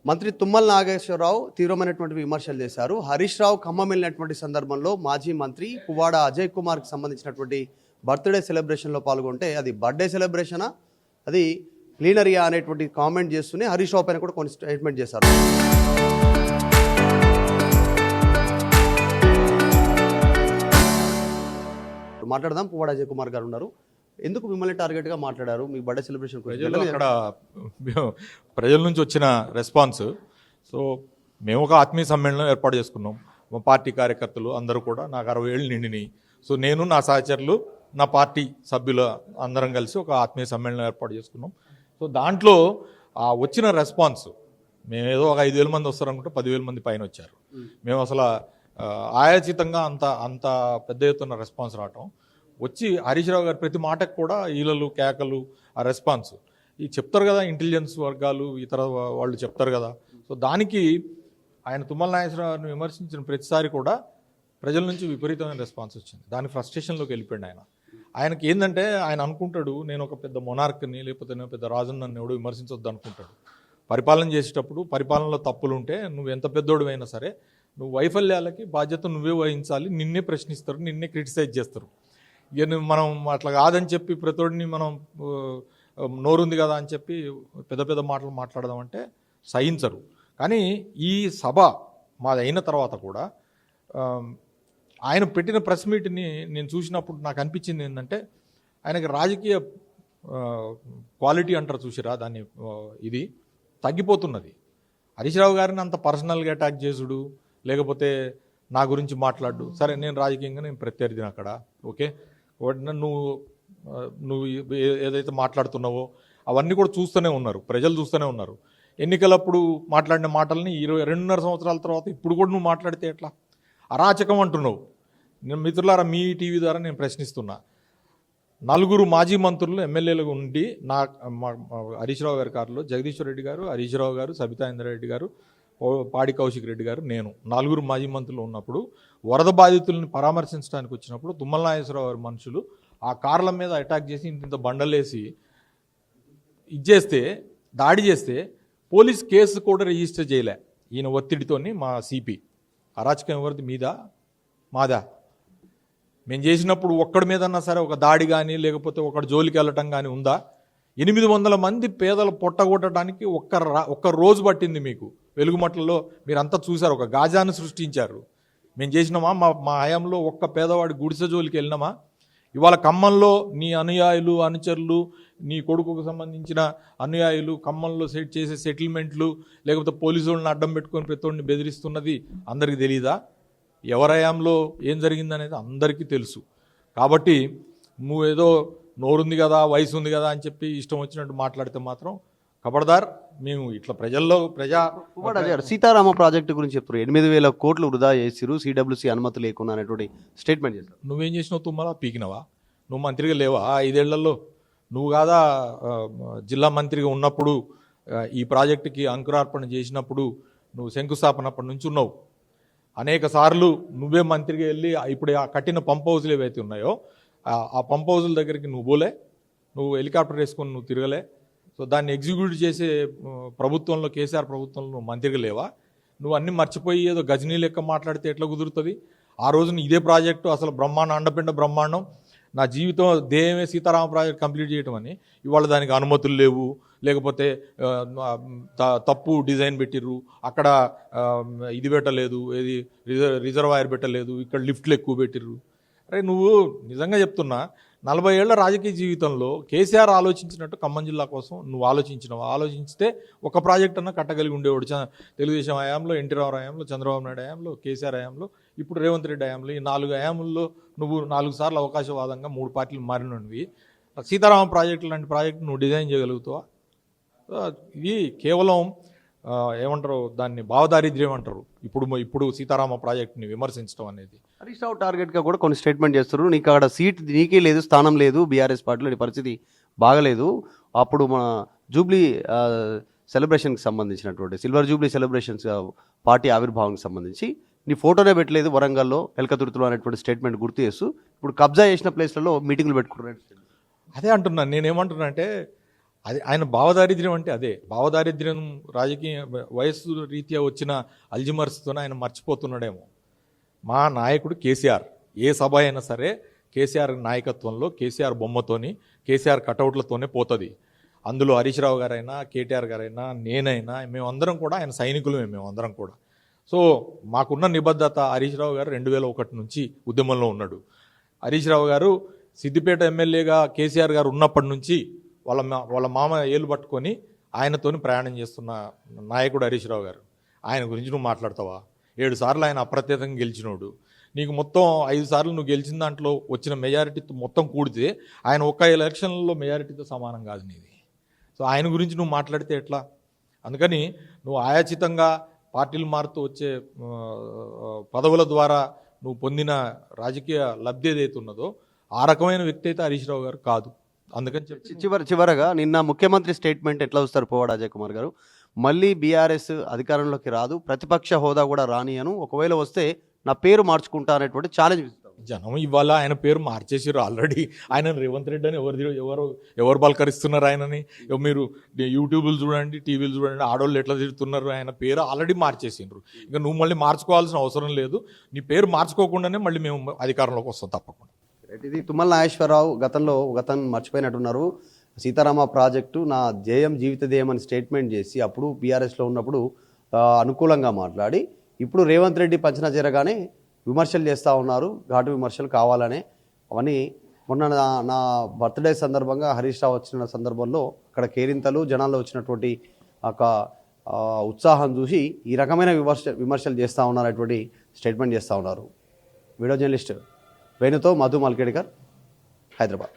మంత్రి తుమ్మల నాగేశ్వరరావు తీవ్రమైనటువంటి విమర్శలు చేశారు. హరీష్ రావు ఖమ్మం వెళ్ళినటువంటి సందర్భంలో మాజీ మంత్రి పువ్వాడ అజయ్ కుమార్కి సంబంధించినటువంటి బర్త్డే సెలబ్రేషన్లో పాల్గొంటే అది బర్త్డే సెలబ్రేషనా, అది ప్లీనరీయా అనేటువంటి కామెంట్ చేస్తూనే హరీష్ రావు పైన కూడా కొన్ని స్టేట్మెంట్ చేశారు. మాట్లాడదాం. పువ్వాడ అజయ్ కుమార్ గారు ఉన్నారు. ఎందుకు మిమ్మల్ని టార్గెట్గా మాట్లాడారు? మీ బర్త్డే సెలబ్రేషన్ అక్కడ ప్రజల నుంచి వచ్చిన రెస్పాన్స్. సో మేము ఒక ఆత్మీయ సమ్మేళనం ఏర్పాటు చేసుకున్నాం. మా పార్టీ కార్యకర్తలు అందరూ కూడా, నాకు 60 ఏళ్ళు నిండినాయి. సో నేను, నా సహచరులు, నా పార్టీ సభ్యులు అందరం కలిసి ఒక ఆత్మీయ సమ్మేళనం ఏర్పాటు చేసుకున్నాం. సో దాంట్లో వచ్చిన రెస్పాన్స్, మేము ఏదో ఒక 5,000 మంది వస్తారనుకుంటే 10,000 మంది పైన వచ్చారు. మేము అసలు ఆయాచితంగా అంత పెద్ద ఎత్తున రెస్పాన్స్ రావటం వచ్చి హరీష్ రావు గారు ప్రతి మాటకు కూడా ఈలలు కేకలు, ఆ రెస్పాన్స్ ఈ చెప్తారు కదా, ఇంటెలిజెన్స్ వర్గాలు ఇతర వాళ్ళు చెప్తారు కదా. సో దానికి ఆయన తుమ్మల నాగేశ్వరరావుని విమర్శించిన ప్రతిసారి కూడా ప్రజల నుంచి విపరీతమైన రెస్పాన్స్ వచ్చింది. దాని ఫ్రస్ట్రేషన్లోకి వెళ్ళిపోయాడు ఆయనకి ఏంటంటే, ఆయన అనుకుంటాడు నేను ఒక పెద్ద మొనార్క్ని, లేకపోతే నేను పెద్ద రాజుని, నన్ను ఎవడు విమర్శించొద్దు అనుకుంటాడు. పరిపాలన చేసేటప్పుడు పరిపాలనలో తప్పులు ఉంటే నువ్వు ఎంత పెద్దోడు అయినా సరే నువ్వు వైఫల్యాలకి బాధ్యత నువ్వే వహించాలి. నిన్నే ప్రశ్నిస్తారు, నిన్నే క్రిటిసైజ్ చేస్తారు. ఇక మనం అట్లా కాదని చెప్పి ప్రతోడిని మనం నోరుంది కదా అని చెప్పి పెద్ద పెద్ద మాటలు మాట్లాడదామంటే సహించరు. కానీ ఈ సభ మాది అయిన తర్వాత కూడా ఆయన పెట్టిన ప్రెస్ మీట్ని నేను చూసినప్పుడు నాకు అనిపించింది ఏంటంటే, ఆయనకి రాజకీయ క్వాలిటీ అంటారు చూసిరా, దాన్ని ఇది తగ్గిపోతున్నది. హరీష్ రావు గారిని అంత పర్సనల్గా అటాక్ చేసుడు, లేకపోతే నా గురించి మాట్లాడు, సరే నేను రాజకీయంగా నేను ప్రత్యర్థిని అక్కడ, ఓకే, నువ్వు ఏదైతే మాట్లాడుతున్నావో అవన్నీ కూడా చూస్తూనే ఉన్నారు, ప్రజలు చూస్తూనే ఉన్నారు. ఎన్నికలప్పుడు మాట్లాడిన మాటల్ని 2.5 సంవత్సరాల తర్వాత ఇప్పుడు కూడా నువ్వు మాట్లాడితే ఎట్లా? అరాచకం అంటున్నావు. నేను మిత్రులారా, మీ టీవీ ద్వారా నేను ప్రశ్నిస్తున్నా. 4 మాజీ మంత్రులు ఎమ్మెల్యేలుగా ఉండి హరీష్ రావు గారి కారులో జగదీశ్వర్ రెడ్డి గారు, హరీష్ రావు గారు, సబితా ఇంద్రారెడ్డి గారు, పాడి కౌశిక్ రెడ్డి గారు, నేను 4 మాజీ మంత్రులు ఉన్నప్పుడు వరద బాధితులను పరామర్శించడానికి వచ్చినప్పుడు తుమ్మల నాగేశ్వరరావు గారి మనుషులు ఆ కార్ల మీద అటాక్ చేసి ఇంత బండలేసి ఇచ్చేస్తే, దాడి చేస్తే పోలీస్ కేసు కూడా రిజిస్టర్ చేయలే. ఈయన ఒత్తిడితోని మా సిపి. అరాచకం ఎవరిది? మీదా మాదా? మేము చేసినప్పుడు ఒక్కడి మీదన్నా సరే ఒక దాడి కానీ, లేకపోతే ఒకటి జోలికి వెళ్ళటం కానీ ఉందా? 800 మంది పేదలు పొట్టగొట్టడానికి ఒక్క రోజు పట్టింది మీకు. వెలుగుమట్లలో మీరంతా చూశారు, ఒక గాజాను సృష్టించారు. మేము చేసినామా? మా హయాంలో ఒక్క పేదవాడి గుడిసె జోలికి వెళ్ళినామా? ఇవాళ ఖమ్మంలో నీ అనుయాయులు, అనుచరులు, నీ కొడుకుకు సంబంధించిన అనుయాయులు ఖమ్మంలో చేసే సెటిల్మెంట్లు, లేకపోతే పోలీసు వాళ్ళని అడ్డం పెట్టుకొని ప్రతివాడిని బెదిరిస్తున్నది అందరికీ తెలీదా? ఎవరి హయాంలో ఏం జరిగిందనేది అందరికీ తెలుసు. కాబట్టి నువ్వేదో నోరుంది కదా, వయసు ఉంది కదా అని చెప్పి ఇష్టం వచ్చినట్టు మాట్లాడితే మాత్రం ఖబర్దార్. మేము ఇట్లా ప్రజల్లో సీతారామ ప్రాజెక్టు గురించి చెప్తారు. 8,000 కోట్లు వృధా చేసిరు, సిడబ్ల్యూసీ అనుమతి లేకుండా అనేటువంటి స్టేట్మెంట్ చేశారు. నువ్వేం చేసినావు? తుమ్మలా పీకినవా? నువ్వు మంత్రిగా లేవా 5 ఏళ్లలో? నువ్వు కాదా జిల్లా మంత్రిగా ఉన్నప్పుడు ఈ ప్రాజెక్టుకి అంకురార్పణ చేసినప్పుడు నువ్వు శంకుస్థాపన అప్పటి నుంచి ఉన్నావు. అనేక సార్లు నువ్వే మంత్రిగా వెళ్ళి ఇప్పుడు ఆ కట్టిన పంప్ హౌజులు ఏవైతే ఉన్నాయో ఆ పంప్ హౌజుల దగ్గరికి నువ్వు పోలే, నువ్వు హెలికాప్టర్ వేసుకొని నువ్వు తిరగలే. సో దాన్ని ఎగ్జిక్యూట్ చేసే ప్రభుత్వంలో, కేసీఆర్ ప్రభుత్వంలో నువ్వు మంత్రిగా లేవా? నువ్వు అన్నీ మర్చిపోయి ఏదో గజనీ లెక్క మాట్లాడితే ఎట్లా కుదురుతుంది? ఆ రోజున ఇదే ప్రాజెక్టు అసలు అండపిండ బ్రహ్మాండం, నా జీవితం ధ్యేయమే సీతారామ ప్రాజెక్ట్ కంప్లీట్ చేయటం అని. ఇవాళ దానికి అనుమతులు లేవు, లేకపోతే తప్పు డిజైన్ పెట్టిర్రు, అక్కడ ఇది పెట్టలేదు, ఏది రిజర్వాయర్ పెట్టలేదు, ఇక్కడ లిఫ్ట్లు ఎక్కువ పెట్టిర్రు. అరే నువ్వు నిజంగా చెప్తున్నా, 40 ఏళ్ల రాజకీయ జీవితంలో కేసీఆర్ ఆలోచించినట్టు ఖమ్మం జిల్లా కోసం నువ్వు ఆలోచించినావు. ఆలోచిస్తే ఒక ప్రాజెక్ట్ అన్నా కట్టగలిగి ఉండేవాడు. తెలుగుదేశం హయాంలో, ఎన్టీ రావు హయాంలో, చంద్రబాబు నాయుడు హయాంలో, కేసీఆర్ హయాంలో, ఇప్పుడు రేవంత్ రెడ్డి హయాంలో, ఈ 4 హయాంలో నువ్వు 4 సార్లు అవకాశవాదంగా 3 పార్టీలు మారినవి. సీతారామ ప్రాజెక్టు లాంటి ప్రాజెక్టు నువ్వు డిజైన్ చేయగలుగుతావా? ఇది కేవలం ఏమంటారు, దాన్ని భావదారిద్ర్యం అంటారు. ఇప్పుడు సీతారామ ప్రాజెక్టుని విమర్శించడం అనేది. హరీష్ రావు టార్గెట్గా కూడా కొన్ని స్టేట్మెంట్ చేస్తారు. నీకు అక్కడ సీట్ నీకే లేదు, స్థానం లేదు, బీఆర్ఎస్ పార్టీలో నీ పరిస్థితి బాగలేదు. అప్పుడు మన జూబ్లీ సెలబ్రేషన్కి సంబంధించినటువంటి సిల్వర్ జూబ్లీ సెలబ్రేషన్స్ పార్టీ ఆవిర్భావానికి సంబంధించి నీ ఫోటోనే పెట్టలేదు వరంగల్లో, ఎల్కతుర్తిలో అనేటువంటి స్టేట్మెంట్ గుర్తు చేస్తూ ఇప్పుడు కబ్జా చేసిన ప్లేస్లలో మీటింగ్లు పెట్టుకుంటున్నారు. అదే అంటున్నాను. నేనేమంటున్నా అంటే, అది ఆయన భావదారిద్ర్యం అంటే అదే భావదారిద్ర్యం రాజకీయ వయస్సు రీత్యా వచ్చిన అల్జిమర్స్తోనే ఆయన మర్చిపోతున్నాడేమో. మా నాయకుడు కేసీఆర్, ఏ సభ అయినా సరే కేసీఆర్ నాయకత్వంలో కేసీఆర్ బొమ్మతోని కేసీఆర్ కటౌట్లతోనే పోతుంది. అందులో హరీష్ రావు గారైనా కేటీఆర్ గారైనా నేనైనా మేమందరం కూడా ఆయన సైనికులమే మేమందరం కూడా. సో మాకున్న నిబద్ధత, హరీష్ రావు గారు 2001 నుంచి ఉద్యమంలో ఉన్నాడు. హరీష్ రావు గారు సిద్దిపేట ఎమ్మెల్యేగా కేసీఆర్ గారు ఉన్నప్పటి నుంచి వాళ్ళ మామ ఏలు పట్టుకొని ఆయనతోని ప్రయాణం చేస్తున్న నాయకుడు హరీష్ రావు గారు. ఆయన గురించి నువ్వు మాట్లాడతావా? 7 సార్లు ఆయన అప్రత్యేకంగా గెలిచినోడు. నీకు మొత్తం 5 సార్లు నువ్వు గెలిచిన దాంట్లో వచ్చిన మెజారిటీతో మొత్తం కూడితే ఆయన ఒక్క ఎలక్షన్లో మెజారిటీతో సమానం కాదు నీది. సో ఆయన గురించి నువ్వు మాట్లాడితే ఎట్లా? అందుకని నువ్వు ఆయాచితంగా పార్టీలు మారుతూ వచ్చే పదవుల ద్వారా నువ్వు పొందిన రాజకీయ లబ్ధి ఏదైతే ఉన్నదో ఆ రకమైన వ్యక్తి అయితే హరీష్ రావు గారు కాదు. అందుకని చెప్పి చివరగా నిన్న ముఖ్యమంత్రి స్టేట్మెంట్ ఎట్లా చూస్తారు పువ్వాడ అజయ్ కుమార్ గారు? మళ్ళీ బీఆర్ఎస్ అధికారంలోకి రాదు, ప్రతిపక్ష హోదా కూడా రానియను, ఒకవేళ వస్తే నా పేరు మార్చుకుంటా అనేటువంటి ఛాలెంజ్ ఇస్తారు. జనం ఇవాళ ఆయన పేరు మార్చేసారు ఆల్రెడీ. ఆయన రేవంత్ రెడ్డి అని ఎవరు బలకరిస్తున్నారు ఆయనని? మీరు యూట్యూబ్లు చూడండి, టీవీలు చూడండి, ఆడవాళ్ళు ఎట్లా తిడుతున్నారు. ఆయన పేరు ఆల్రెడీ మార్చేసిండ్రు. ఇంకా నువ్వు మళ్ళీ మార్చుకోవాల్సిన అవసరం లేదు. నీ పేరు మార్చుకోకుండానే మళ్ళీ మేము అధికారంలోకి వస్తాం తప్పకుండా. ఇది తుమ్మల నాగేశ్వరరావు గతం మర్చిపోయినట్టున్నారు. సీతారామ ప్రాజెక్టు నా జేయం జీవిత ధ్యేయం అని స్టేట్మెంట్ చేసి అప్పుడు బీఆర్ఎస్లో ఉన్నప్పుడు అనుకూలంగా మాట్లాడి ఇప్పుడు రేవంత్ రెడ్డి పంచన చేరగానే విమర్శలు చేస్తూ ఉన్నారు. ఘాటు విమర్శలు కావాలనే అవన్నీ. మొన్న నా బర్త్డే సందర్భంగా హరీష్ రావు వచ్చిన సందర్భంలో అక్కడ కేరింతలు జనాల్లో వచ్చినటువంటి ఒక ఉత్సాహం చూసి ఈ రకమైన విమర్శలు చేస్తూ ఉన్నారనేటువంటి స్టేట్మెంట్ చేస్తూ ఉన్నారు. వీడియో జర్నలిస్ట్ వేణుతో మధు మల్కేడ్కర్, హైదరాబాద్.